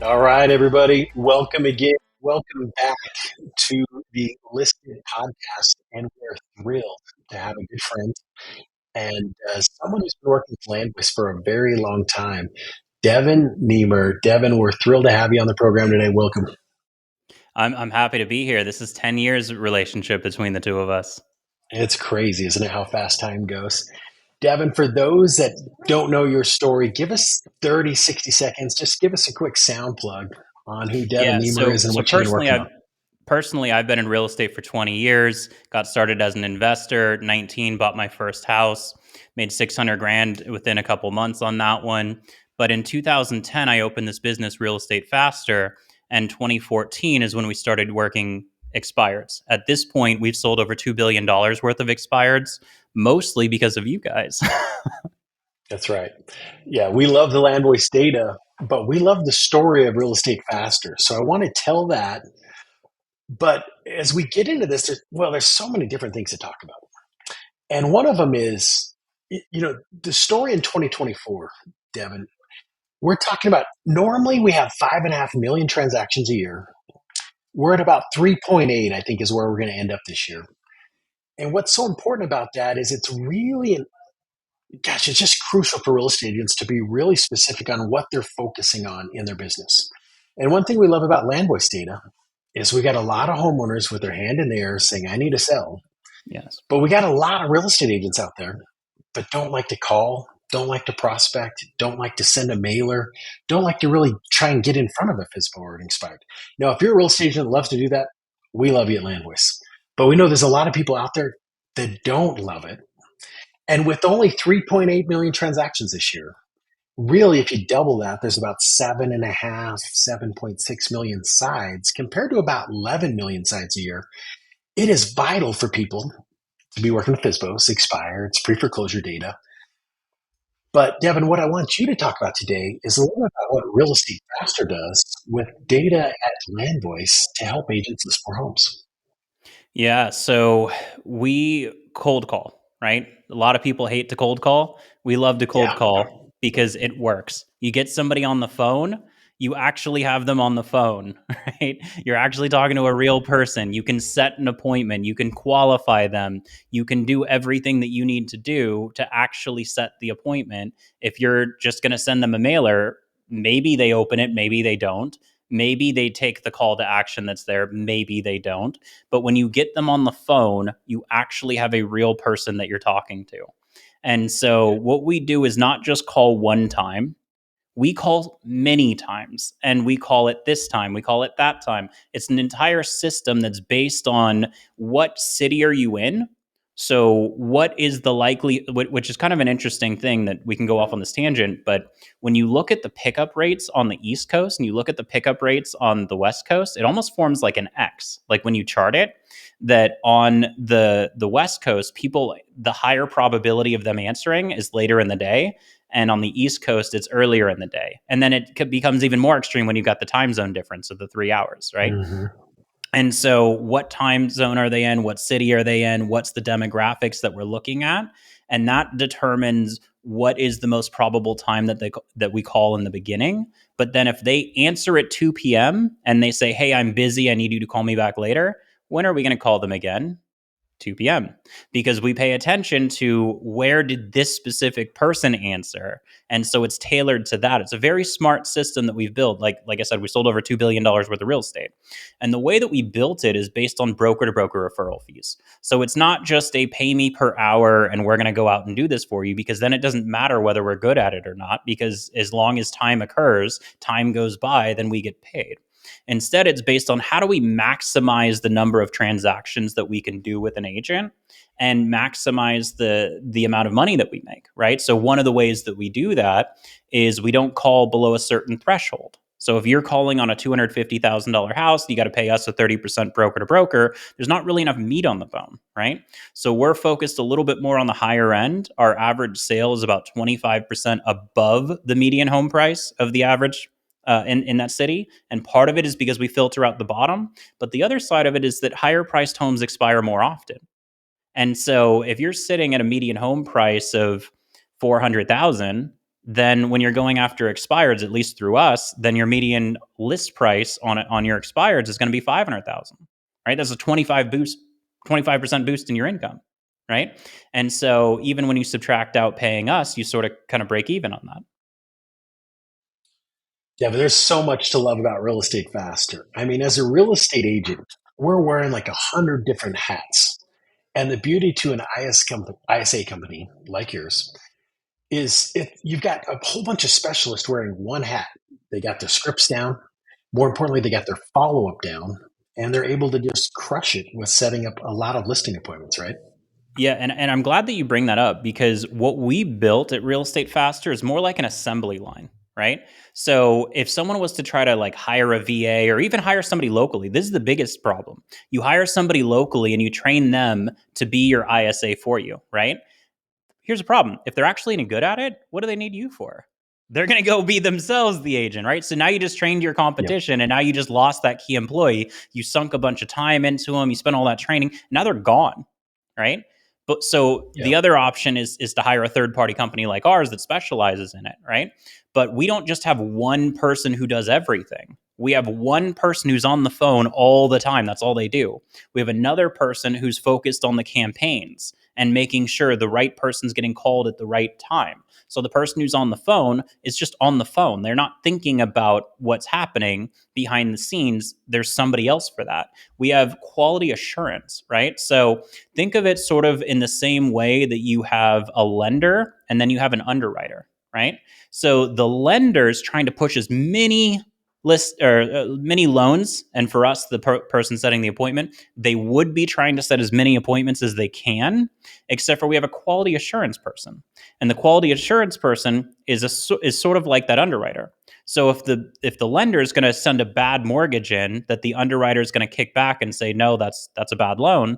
All right, everybody. Welcome again. Welcome back to the Listed Podcast. And we're thrilled to have a good friend and someone who's been working with Landvoice for a very long time, Devin Nemer. Devin, we're thrilled to have you on the program today. Welcome. I'm happy to be here. This is 10 years relationship between the two of us. It's crazy, isn't it, how fast time goes? Devin, for those that don't know your story, give us 30, 60 seconds. Just give us a quick sound plug on who Devin Yeah, Nemer so is and so what you've been personally working I've on. personally I've been in real estate for 20 years. Got started as an investor, 19 bought my first house, made 600 grand within a couple months on that one. But in 2010 I opened this business Real Estate Faster, and 2014 is when we started working expireds. At this point, we've sold over $2 billion worth of expireds, mostly because of you guys. That's right. Yeah, we love the Landvoice data, but we love the story of real estate faster. So I want to tell that. But as we get into this, there's so many different things to talk about. And one of them is, the story in 2024, Devin, we're talking about normally we have 5.5 million transactions a year. We're at about 3.8, I think, is where we're going to end up this year. And what's so important about that is it's just crucial for real estate agents to be really specific on what they're focusing on in their business. And one thing we love about Landvoice data is we got a lot of homeowners with their hand in the air saying, I need to sell. Yes. But we got a lot of real estate agents out there that don't like to call, don't like to prospect, don't like to send a mailer, don't like to really try and get in front of a FSBO or an expired. Now, if you're a real estate agent that loves to do that, we love you at Landvoice. But we know there's a lot of people out there that don't love it. And with only 3.8 million transactions this year, really, if you double that, there's about 7.6 million sides compared to about 11 million sides a year. It is vital for people to be working with FSBOs, expireds, pre-foreclosure data. But Devin, what I want you to talk about today is a little bit about what Real Estate Faster does with data at Landvoice to help agents list more homes. Yeah, so we cold call, right? A lot of people hate to cold call. We love to cold Yeah. call because it works. You get somebody on the phone, you actually have them on the phone, right? You're actually talking to a real person. You can set an appointment, you can qualify them, you can do everything that you need to do to actually set the appointment. If you're just going to send them a mailer, maybe they open it, maybe they don't. Maybe they take the call to action that's there, maybe they don't. But when you get them on the phone, you actually have a real person that you're talking to. And so what we do is not just call one time. We call many times, and we call it this time, we call it that time. It's an entire system that's based on what city are you in. So what is the likely, which is kind of an interesting thing that we can go off on this tangent, but when you look at the pickup rates on the East Coast and you look at the pickup rates on the West Coast, it almost forms like an X. Like when you chart it, that on the West Coast, people, the higher probability of them answering is later in the day, and on the East Coast, it's earlier in the day. And then it becomes even more extreme when you've got the time zone difference of the 3 hours, right? Mm-hmm. And so what time zone are they in? What city are they in? What's the demographics that we're looking at? And that determines what is the most probable time that we call in the beginning. But then if they answer at 2 p.m. and they say, hey, I'm busy, I need you to call me back later, when are we going to call them again? 2 p.m. because we pay attention to where did this specific person answer. And so it's tailored to that. It's a very smart system that we've built. Like I said, we sold over $2 billion worth of real estate. And the way that we built it is based on broker to broker referral fees. So it's not just a pay me per hour and we're going to go out and do this for you, because then it doesn't matter whether we're good at it or not, because as long as time occurs, time goes by, then we get paid. Instead, it's based on how do we maximize the number of transactions that we can do with an agent and maximize the amount of money that we make, right? So one of the ways that we do that is we don't call below a certain threshold. So if you're calling on a $250,000 house, you got to pay us a 30% broker to broker. There's not really enough meat on the bone, right? So we're focused a little bit more on the higher end. Our average sale is about 25% above the median home price of the average in that city. And part of it is because we filter out the bottom. But the other side of it is that higher priced homes expire more often. And so if you're sitting at a median home price of 400,000, then when you're going after expireds, at least through us, then your median list price on your expireds is going to be 500,000, right? That's a 25% boost in your income, right? And so even when you subtract out paying us, you sort of kind of break even on that. Yeah, but there's so much to love about real estate faster. I mean, as a real estate agent, we're wearing like 100 different hats. And the beauty to an ISA company like yours is if you've got a whole bunch of specialists wearing one hat. They got their scripts down. More importantly, they got their follow up down, and they're able to just crush it with setting up a lot of listing appointments, right? Yeah, and I'm glad that you bring that up because what we built at Real Estate Faster is more like an assembly line, right? So if someone was to try to like hire a VA or even hire somebody locally, this is the biggest problem. You hire somebody locally and you train them to be your ISA for you, right? Here's a problem. If they're actually any good at it, what do they need you for? They're going to go be themselves the agent, right? So now you just trained your Yep. competition and now you just lost that key employee. You sunk a bunch of time into them. You spent all that training. Now they're gone, right? But so the Yep. other option is to hire a third party company like ours that specializes in it, right? But we don't just have one person who does everything. We have one person who's on the phone all the time. That's all they do. We have another person who's focused on the campaigns and making sure the right person's getting called at the right time. So the person who's on the phone is just on the phone. They're not thinking about what's happening behind the scenes. There's somebody else for that. We have quality assurance, right? So think of it sort of in the same way that you have a lender and then you have an underwriter, right? So the lender is trying to push as many many loans, and for us, the person setting the appointment, they would be trying to set as many appointments as they can, except for we have a quality assurance person, and the quality assurance person is sort of like that underwriter. So if the lender is going to send a bad mortgage in that the underwriter is going to kick back and say no, that's a bad loan,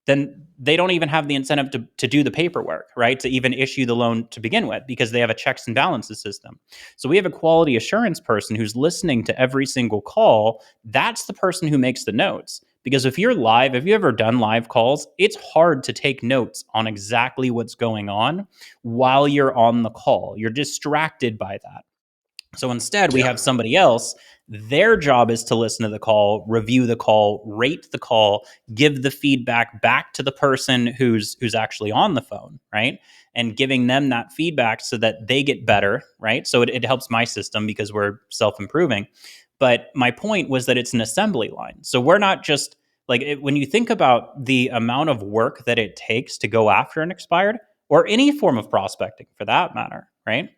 then they don't even have the incentive to do the paperwork, right? To even issue the loan to begin with, because they have a checks and balances system. So we have a quality assurance person who's listening to every single call. That's the person who makes the notes. Because if you're live, have you ever done live calls? It's hard to take notes on exactly what's going on while you're on the call. You're distracted by that. So instead, we Yeah. have somebody else. Their job is to listen to the call, review the call, rate the call, give the feedback back to the person who's actually on the phone, right? And giving them that feedback so that they get better, right? So it helps my system because we're self-improving. But my point was that it's an assembly line. So we're not just like when you think about the amount of work that it takes to go after an expired or any form of prospecting for that matter, right?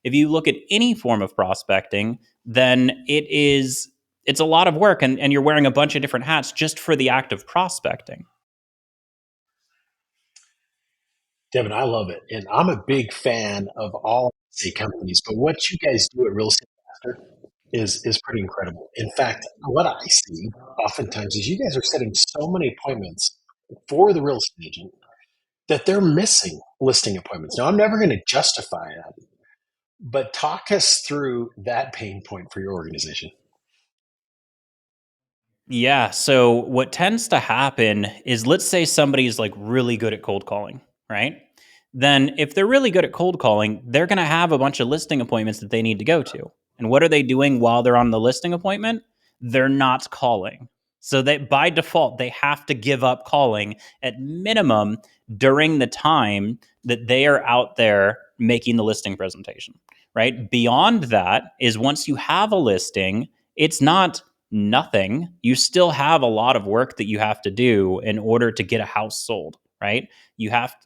If you look at any form of prospecting, then it's a lot of work and you're wearing a bunch of different hats just for the act of prospecting. Devin, I love it. And I'm a big fan of all state companies, but what you guys do at Real Estate Master is pretty incredible. In fact, what I see oftentimes is you guys are setting so many appointments for the real estate agent that they're missing listing appointments. Now, I'm never going to justify that, but talk us through that pain point for your organization. Yeah. So what tends to happen is, let's say somebody's like really good at cold calling, right? Then if they're really good at cold calling, they're going to have a bunch of listing appointments that they need to go to. And what are they doing while they're on the listing appointment? They're not calling. So that by default, they have to give up calling at minimum during the time that they are out there making the listing presentation, right? Beyond that is once you have a listing, it's not nothing. You still have a lot of work that you have to do in order to get a house sold, right? You have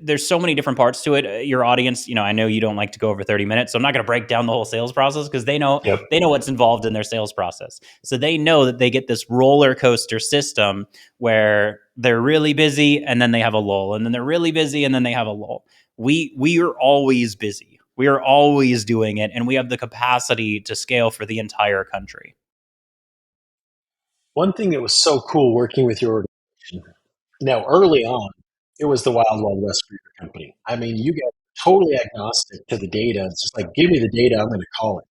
there's so many different parts to it. Your audience, I know you don't like to go over 30 minutes, so I'm not going to break down the whole sales process because Yep. they know what's involved in their sales process. So they know that they get this roller coaster system where they're really busy and then they have a lull, and then they're really busy and then they have a lull. We are always busy. We are always doing it, and we have the capacity to scale for the entire country. One thing that was so cool working with your organization, now early on, it was the wild, wild west for your company. I mean, you got totally agnostic to the data. It's just like, give me the data, I'm going to call it.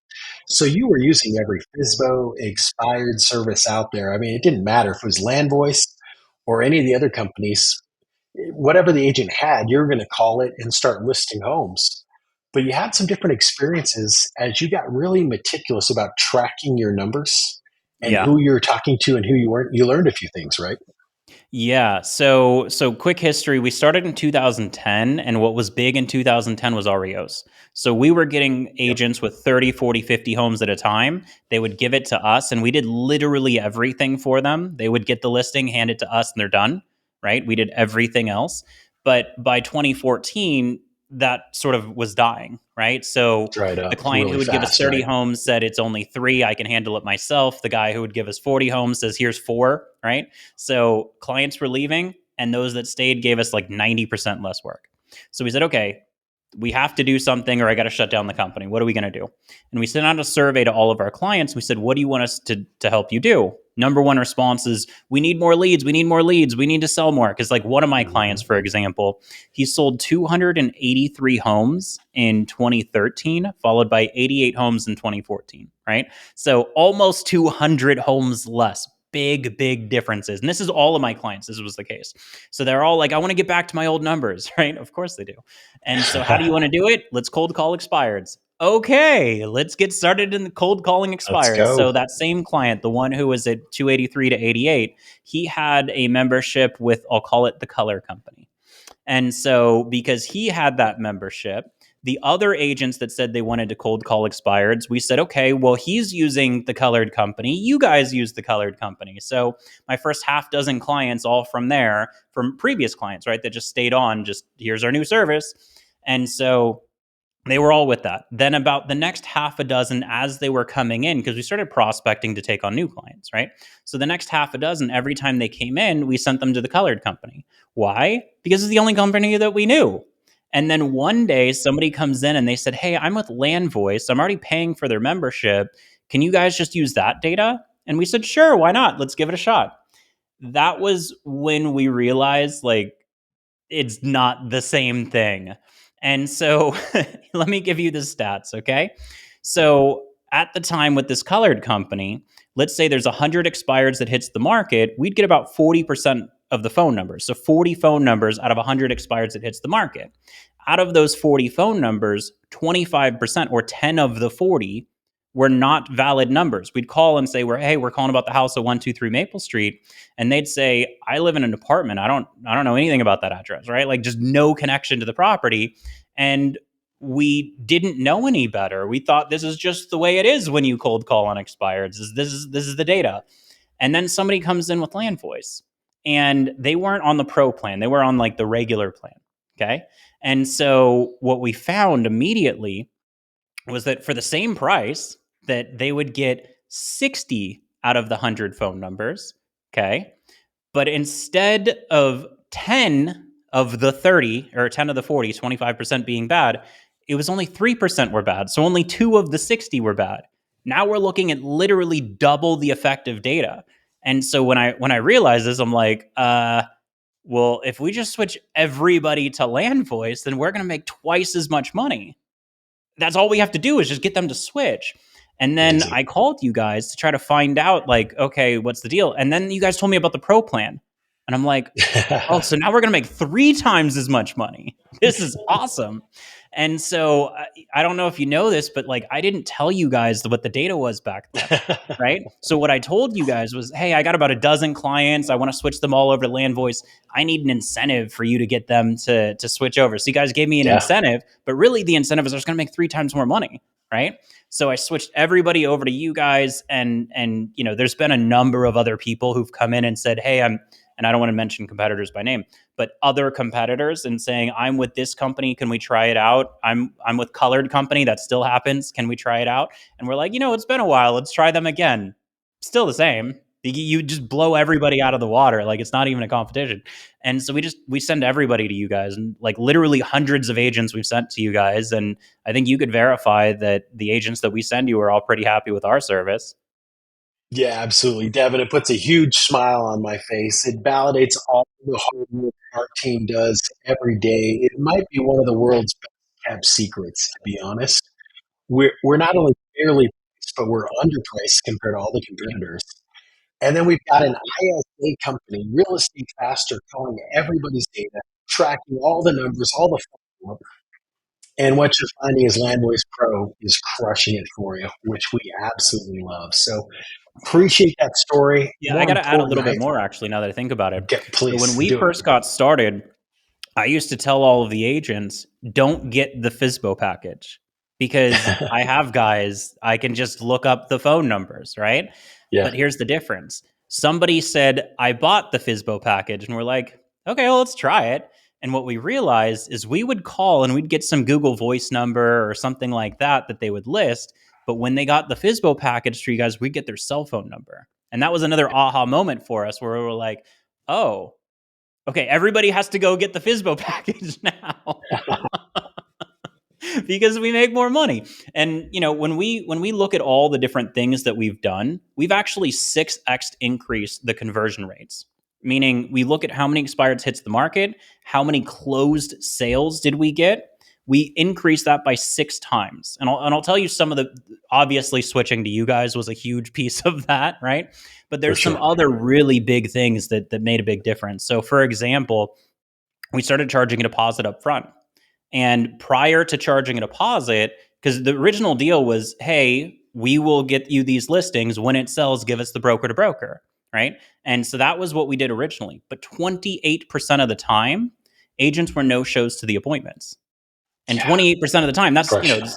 So you were using every FSBO expired service out there. I mean, it didn't matter if it was Landvoice or any of the other companies. Whatever the agent had, you're going to call it and start listing homes. but you had some different experiences as you got really meticulous about tracking your numbers and Yeah. who you're talking to and who you weren't. You learned a few things, right? Yeah. So quick history. We started in 2010, and what was big in 2010 was REOs. So we were getting Yep. agents with 30, 40, 50 homes at a time. They would give it to us, and we did literally everything for them. They would get the listing, hand it to us, and they're done, right? We did everything else. But by 2014, that sort of was dying, right? So Dried the up client who really would give us fast, 30 right? homes said it's only three, I can handle it myself. The guy who would give us 40 homes says here's four, right? So clients were leaving, and those that stayed gave us like 90% less work. So we said, okay, we have to do something or I got to shut down the company. What are we going to do? And we sent out a survey to all of our clients. We said, what do you want us to help you do? Number one response is, we need more leads. We need more leads. We need to sell more. Because, like, one of my clients, Mhm. for example, he sold 283 homes in 2013, followed by 88 homes in 2014, right? So almost 200 homes less. Big differences. And this is all of my clients. This was the case. So they're all like, I want to get back to my old numbers, right? Of course they do. And so, how do you want to do it? Let's cold call expireds. Okay, let's get started in the cold calling Let's expireds. go. So, that same client, the one who was at 283 to 88, he had a membership with, I'll call it the Color Company. And so, because he had that membership, the other agents that said they wanted to cold call expireds, we said, okay, well, he's using the Colored Company. You guys use the Colored Company. So, my first half dozen clients, all from there, from previous clients, right, that just stayed on, just here's our new service. And so, they were all with that. Then about the next half a dozen as they were coming in, because we started prospecting to take on new clients, right? So the next half a dozen, every time they came in, we sent them to the Colored Company. Why? Because it's the only company that we knew. And then one day somebody comes in and they said, hey, I'm with Landvoice. I'm already paying for their membership. Can you guys just use that data? And we said, sure, why not? Let's give it a shot. That was when we realized, like, it's not the same thing. And so let me give you the stats, okay? So at the time with this Colored Company, let's say there's 100 expireds that hits the market, we'd get about 40% of the phone numbers. So 40 phone numbers out of 100 expireds that hits the market. Out of those 40 phone numbers, 25% or 10 of the 40 were not valid numbers. We'd call and say, hey, we're calling about the house at 123 Maple Street, and they'd say, I live in an apartment. I don't know anything about that address, right? Like, just no connection to the property. And we didn't know any better. We thought this is just the way it is when you cold call on expireds. This is the data. And then somebody comes in with Landvoice, and they weren't on the pro plan. They were on like the regular plan. Okay. And so what we found immediately was that for the same price, that they would get 60 out of the 100 phone numbers. Okay. But instead of 10 of the 30 or 10 of the 40, 25% being bad, it was only 3% were bad. So only 2 of the 60 were bad. Now we're looking at literally double the effective data. And so when I realized this, I'm like, well, if we just switch everybody to Landvoice, then we're going to make twice as much money. That's all we have to do is just get them to switch. And then Amazing. I called you guys to try to find out, like, okay, what's the deal? And then you guys told me about the pro plan. And I'm like, oh, so now we're going to make 3 times as much money. This is awesome. And so I don't know if you know this, but like, I didn't tell you guys what the data was back then. Right. So what I told you guys was, hey, I got about a dozen clients. I want to switch them all over to Landvoice. I need an incentive for you to get them to switch over. So you guys gave me an Yeah. incentive, but really the incentive is I was going to make 3 times more money. Right. So I switched everybody over to you guys, and there's been a number of other people who've come in and said, hey, and I don't want to mention competitors by name, but other competitors, and saying, I'm with this company, can we try it out? I'm with Colored Company, that still happens, can we try it out? And we're like, it's been a while, let's try them again. Still the same. You just blow everybody out of the water, like it's not even a competition. And so we send everybody to you guys, and like literally hundreds of agents we've sent to you guys, and I think you could verify that the agents that we send you are all pretty happy with our service. Yeah, absolutely. Devin, it puts a huge smile on my face. It validates all the hard work our team does every day. It might be one of the world's best kept secrets, to be honest. We're not only fairly priced, but we're underpriced compared to all the competitors. And then we've got an ISA company, Real Estate Faster, calling everybody's data, tracking all the numbers, all the follow-up. And what you're finding is Landvoice Pro is crushing it for you, which we absolutely love. So appreciate that story. Yeah, I More got to add a important, little bit more actually now that I think about it. So when please we do it. first got started, I used to tell all of the agents, don't get the FSBO package because I have guys, I can just look up the phone numbers, right? Yeah, But here's the difference. Somebody said, I bought the FSBO package, and we're like, okay, well, let's try it. And what we realized is we would call and we'd get some Google Voice number or something like that they would list. But when they got the FSBO package for you guys, we'd get their cell phone number. And that was another aha moment for us where we were like, oh, okay, everybody has to go get the FSBO package now because we make more money. And when we look at all the different things that we've done, we've actually 6x increased the conversion rates. Meaning we look at how many expired hits the market, how many closed sales did we get? We increased that by 6 times. And I'll tell you some of the, obviously switching to you guys was a huge piece of that, right? But for there's some sure. other really big things that made a big difference. So for example, we started charging a deposit up front. And prior to charging a deposit, because the original deal was, hey, we will get you these listings. When it sells, give us the broker to broker, right? And so that was what we did originally. But 28% of the time, agents were no shows to the appointments. And Yeah, 28% of the time, that's, crushing it.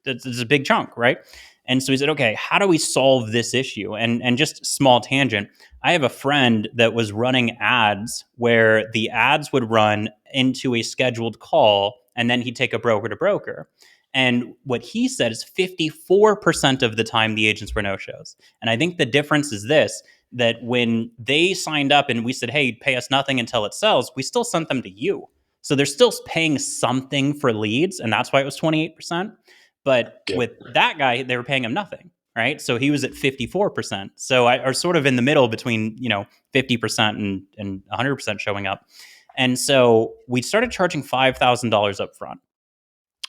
that's a big chunk, right? And so we said, okay, how do we solve this issue? And just small tangent, I have a friend that was running ads where the ads would run into a scheduled call and then he'd take a broker to broker. And what he said is 54% of the time the agents were no shows. And I think the difference is this, that when they signed up and we said, hey, pay us nothing until it sells, we still sent them to you. So they're still paying something for leads, and that's why it was 28%. But Yep. with that guy, they were paying him nothing, right? So he was at 54%. So I are sort of in the middle between 50% and 100% showing up. And so we started charging $5,000 up front.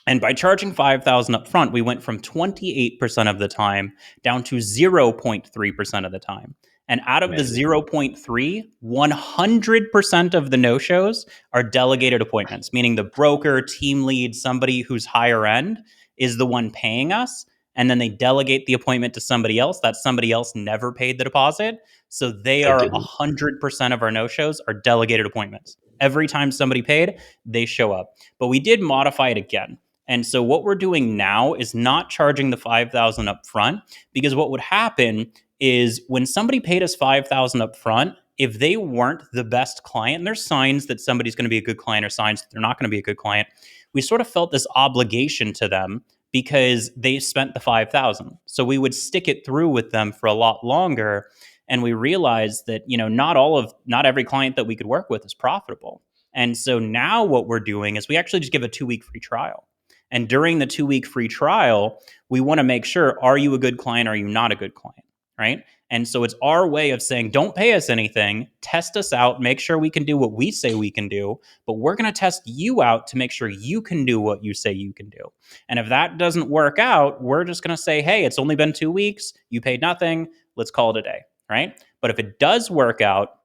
And by charging $5,000 up front, we went from 28% of the time down to 0.3% of the time. And out of the Amazing. 0.3, 100% of the no-shows are delegated appointments, meaning the broker, team lead, somebody who's higher end is the one paying us. And then they delegate the appointment to somebody else. That somebody else never paid the deposit. So they I are didn't. 100% of our no-shows are delegated appointments. Every time somebody paid, they show up. But we did modify it again. And so what we're doing now is not charging the $5,000 up front, because what would happen is when somebody paid us $5,000 up front, if they weren't the best client, and there's signs that somebody's going to be a good client or signs that they're not going to be a good client, we sort of felt this obligation to them because they spent the $5,000. So we would stick it through with them for a lot longer. And we realized that, not every client that we could work with is profitable. And so now what we're doing is we actually just give a 2-week free trial. And during the 2-week free trial, we want to make sure, are you a good client? Are you not a good client? Right. And so it's our way of saying, don't pay us anything, test us out, make sure we can do what we say we can do, but we're going to test you out to make sure you can do what you say you can do. And if that doesn't work out, we're just going to say, hey, it's only been 2 weeks. You paid nothing. Let's call it a day. Right. But if it does work out,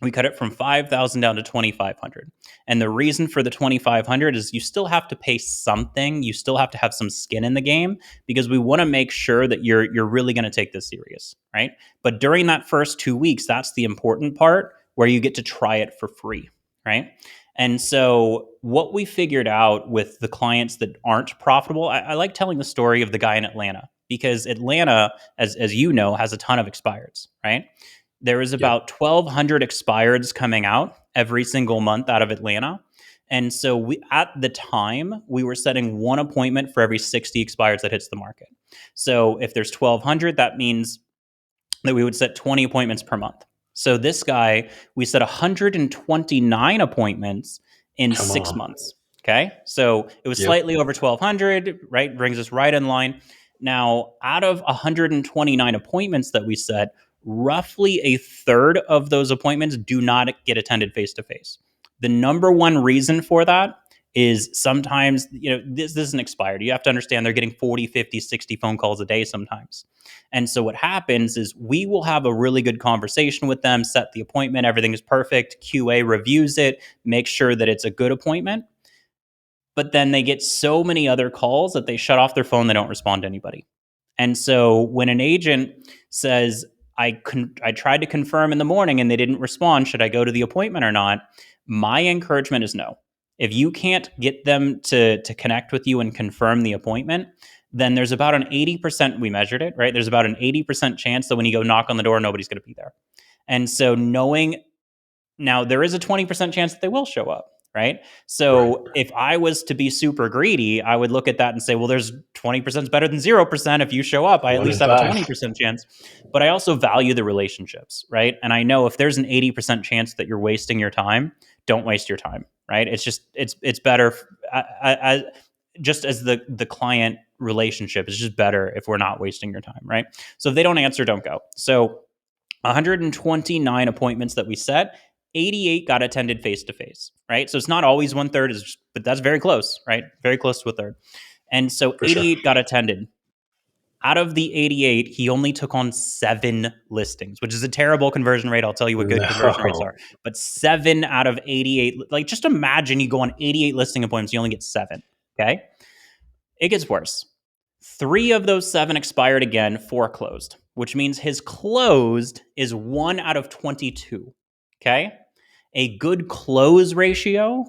we cut it from 5,000 down to 2,500. And the reason for the 2,500 is you still have to pay something. You still have to have some skin in the game because we want to make sure that you're really going to take this serious, right? But during that first 2 weeks, that's the important part where you get to try it for free, right? And so what we figured out with the clients that aren't profitable, I like telling the story of the guy in Atlanta because Atlanta, as you know, has a ton of expireds, right? There is Yep. about 1,200 expireds coming out every single month out of Atlanta. And so at the time, we were setting one appointment for every 60 expireds that hits the market. So if there's 1,200, that means that we would set 20 appointments per month. So this guy, we set 129 appointments in Come 6 on. months. Okay. So it was Yep. slightly over 1,200, right? Brings us right in line. Now, out of 129 appointments that we set, roughly a third of those appointments do not get attended face to face. The number one reason for that is sometimes, this isn't expired. You have to understand they're getting 40, 50, 60 phone calls a day sometimes. And so what happens is we will have a really good conversation with them, set the appointment, everything is perfect, QA reviews it, make sure that it's a good appointment. but then they get so many other calls that they shut off their phone. They don't respond to anybody. And so when an agent says, I tried to confirm in the morning and they didn't respond, should I go to the appointment or not? My encouragement is no. If you can't get them to connect with you and confirm the appointment, then there's about an 80%, we measured it, right? There's about an 80% chance that when you go knock on the door, nobody's going to be there. And so knowing, now there is a 20% chance that they will show up, right? So Right. if I was to be super greedy, I would look at that and say, well, there's 20% is better than 0%. If you show up, I at One least in have a five. 20% chance. But I also value the relationships, right? And I know if there's an 80% chance that you're wasting your time, don't waste your time, right? It's just, it's better. Just as the client relationship is just better if we're not wasting your time, right? So if they don't answer, don't go. So 129 appointments that we set, 88 got attended face to face, right? So it's not always 1/3, but that's very close, right? Very close to a third. And so For sure. 88 got attended. Out of the 88, he only took on 7 listings, which is a terrible conversion rate. I'll tell you what good conversion rates No. are. But 7 out of 88, like just imagine you go on 88 listing appointments, you only get 7. Okay. It gets worse. 3 of those 7 expired again, 4 closed, which means his closed is 1 out of 22. Okay. A good close ratio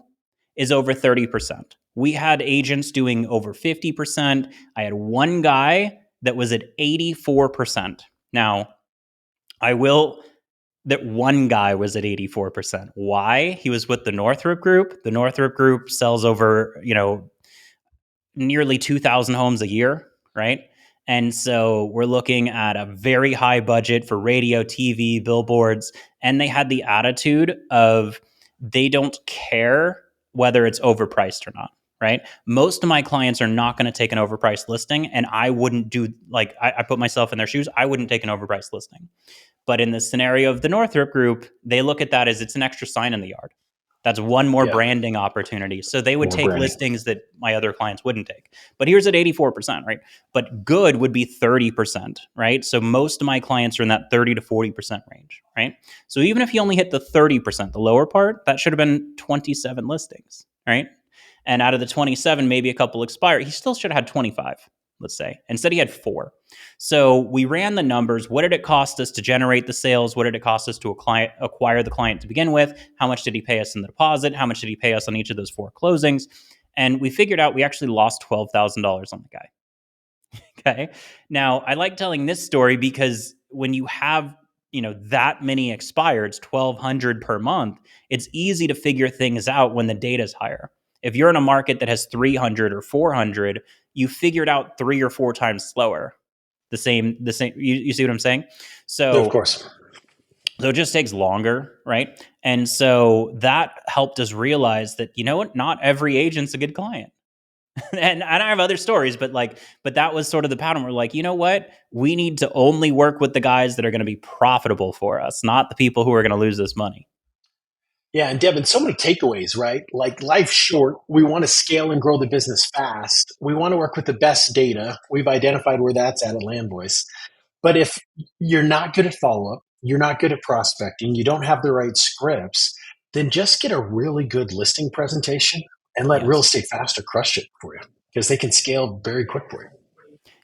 is over 30%. We had agents doing over 50%. I had one guy that was at 84%. Now, I will, that one guy was at 84%. Why? He was with the Northrop Group. The Northrop Group sells over, nearly 2,000 homes a year, right? And so we're looking at a very high budget for radio, TV, billboards. And they had the attitude of they don't care whether it's overpriced or not, right? Most of my clients are not going to take an overpriced listing. And I wouldn't do, like, I put myself in their shoes. I wouldn't take an overpriced listing. But in the scenario of the Northrop Group, they look at that as it's an extra sign in the yard. That's one more Yeah. branding opportunity. So they would More take branding. listings that my other clients wouldn't take. But here's at 84%, right? But good would be 30%, right? So most of my clients are in that 30 to 40% range, right? So even if you only hit the 30%, the lower part, that should have been 27 listings, right? And out of the 27, maybe a couple expire. He still should have had 25, let's say. Instead, he had 4. So we ran the numbers. What did it cost us to generate the sales? What did it cost us to acquire the client to begin with? How much did he pay us in the deposit? How much did he pay us on each of those 4 closings? And we figured out we actually lost $12,000 on the guy. Okay. Now, I like telling this story because when you have, that many expireds, 1,200 per month, it's easy to figure things out when the data is higher. If you're in a market that has 300 or 400, you figure it out 3 or 4 times slower. The same. You see what I'm saying? Of So course. it just takes longer, right? And so that helped us realize that, you know what, not every agent's a good client. And I have other stories, but that was sort of the pattern. We're like, you know what? We need to only work with the guys that are going to be profitable for us, not the people who are going to lose this money. Yeah, and Devin, so many takeaways, right? Like life's short. We want to scale and grow the business fast. We want to work with the best data. We've identified where that's at Landvoice. But if you're not good at follow up, you're not good at prospecting, you don't have the right scripts, then just get a really good listing presentation and let Real Yes. Estate Faster crush it for you because they can scale very quick for you.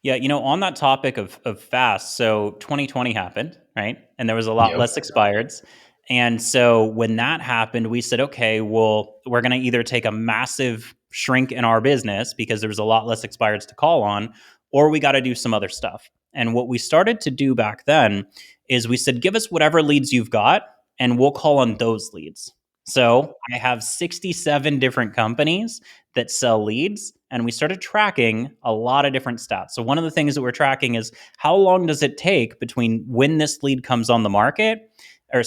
Yeah, on that topic of fast, so 2020 happened, right? And there was a lot Yep. less expireds. And so when that happened, we said, okay, well, we're going to either take a massive shrink in our business because there was a lot less expireds to call on, or we got to do some other stuff. And what we started to do back then is we said, give us whatever leads you've got, and we'll call on those leads. So I have 67 different companies that sell leads, and we started tracking a lot of different stats. So one of the things that we're tracking is how long does it take between when this lead comes on the market,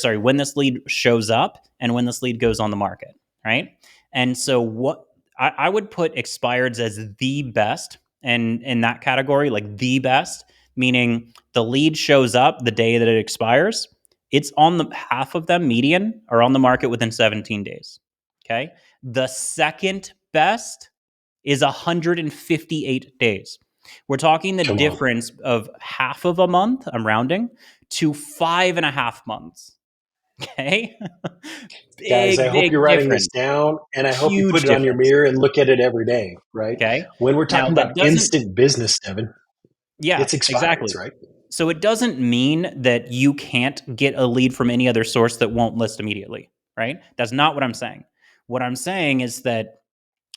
when this lead shows up and when this lead goes on the market, right? And so what I would put expireds as the best, and in that category, like the best, meaning the lead shows up the day that it expires. It's on the half of them, median, are on the market within 17 days. Okay. The second best is 158 days. We're talking the Come on. difference of half of a month, I'm rounding, to 5.5 months. Okay. Guys, I Big, hope big you're writing this difference. down, and I hope you put Huge it on your difference. mirror and look at it every day, right? Okay. When we're Now talking about that doesn't, instant business, Devin, yeah, it's expires, exactly. right? So it doesn't mean that you can't get a lead from any other source that won't list immediately, right? That's not what I'm saying. What I'm saying is that,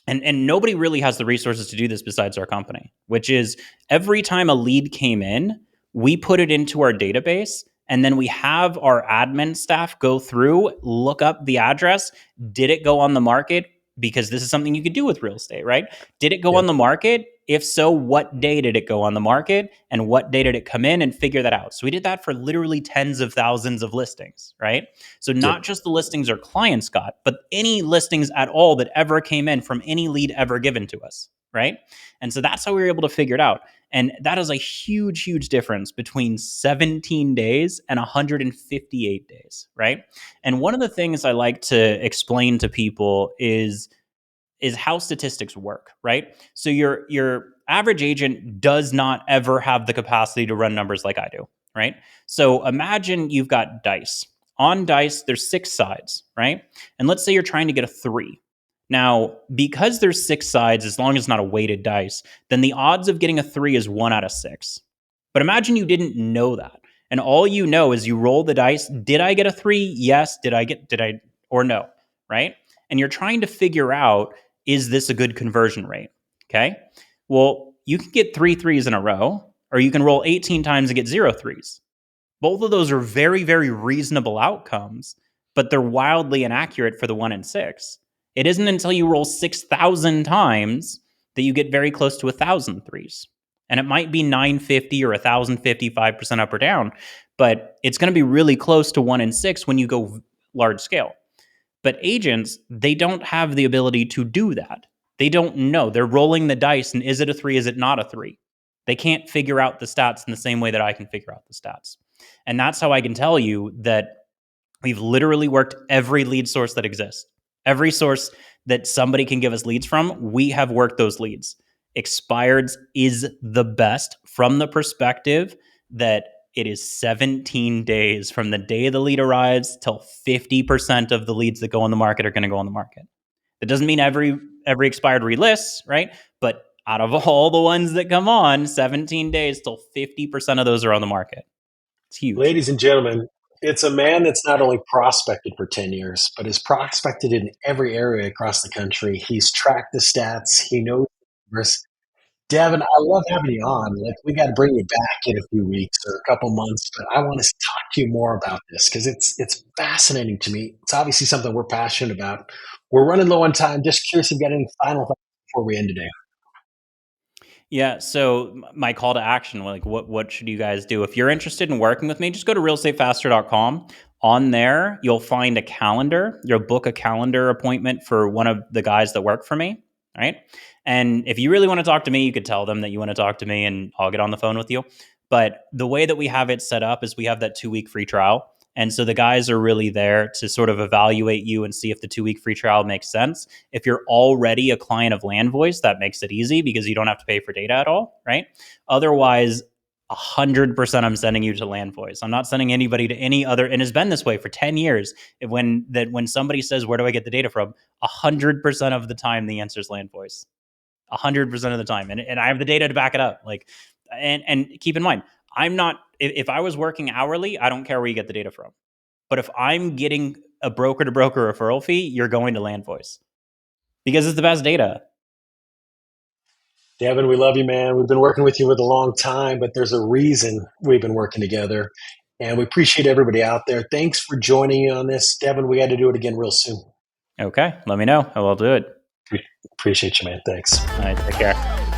and nobody really has the resources to do this besides our company, which is every time a lead came in, we put it into our database, and then we have our admin staff go through, look up the address. Did it go on the market? Because this is something you could do with real estate, right? Did it go on Yep, the market? If so, what day did it go on the market and what day did it come in, and figure that out? So we did that for literally tens of thousands of listings, right? So yep. not just the listings our clients got, but any listings at all that ever came in from any lead ever given to us, right? And so that's how we were able to figure it out. And that is a huge, huge difference between 17 days and 158 days, right? And one of the things I like to explain to people is how statistics work, right? So your average agent does not ever have the capacity to run numbers like I do, right? So imagine you've got dice. On dice, there's six sides, right? And let's say you're trying to get a 3. Now, because there's six sides, as long as it's not a weighted dice, then the odds of getting a 3 is 1 out of 6. But imagine you didn't know that. And all you know is you roll the dice. Did I get a 3? Yes. Did I, or no? Right? And you're trying to figure out, is this a good conversion rate? Okay. Well, you can get 3 3s in a row, or you can roll 18 times and get 0 3s. Both of those are very, very reasonable outcomes, but they're wildly inaccurate for the 1 in 6. It isn't until you roll 6,000 times that you get very close to 1,000 threes. And it might be 950 or 1,055% up or down, but it's going to be really close to 1 in 6 when you go large scale. But agents, they don't have the ability to do that. They don't know. They're rolling the dice, and is it a 3? Is it not a 3? They can't figure out the stats in the same way that I can figure out the stats. And that's how I can tell you that we've literally worked every lead source that exists. Every source that somebody can give us leads from, we have worked those leads. Expireds is the best from the perspective that it is 17 days from the day the lead arrives till 50% of the leads that go on the market are going to go on the market. That doesn't mean every expired relists, right? But out of all the ones that come on, 17 days till 50% of those are on the market. It's huge. Ladies and gentlemen, it's a man that's not only prospected for 10 years, but has prospected in every area across the country. He's tracked the stats. He knows the numbers. Devin, I love having you on. Like, we got to bring you back in a few weeks or a couple months, but I want to talk to you more about this because it's fascinating to me. It's obviously something we're passionate about. We're running low on time. Just curious if you got any final thoughts before we end today. Yeah. So my call to action, like what should you guys do? If you're interested in working with me, just go to realestatefaster.com. On there, you'll find a calendar. You'll book a calendar appointment for one of the guys that work for me. Right. And if you really want to talk to me, you could tell them that you want to talk to me and I'll get on the phone with you. But the way that we have it set up is we have that 2-week free trial. And so the guys are really there to sort of evaluate you and see if the 2-week free trial makes sense. If you're already a client of Landvoice, that makes it easy because you don't have to pay for data at all, right? Otherwise, 100% I'm sending you to Landvoice. I'm not sending anybody to any other, and it's been this way for 10 years. When somebody says, where do I get the data from? 100% of the time, the answer is Landvoice. 100% of the time. And I have the data to back it up. Like, and keep in mind, I'm not, if I was working hourly, I don't care where you get the data from. But if I'm getting a broker to broker referral fee, you're going to Landvoice because it's the best data. Devin, we love you, man. We've been working with you for a long time, but there's a reason we've been working together. And we appreciate everybody out there. Thanks for joining on this. Devin, we got to do it again real soon. Okay. Let me know. I will do it. Appreciate you, man. Thanks. All right. Take care.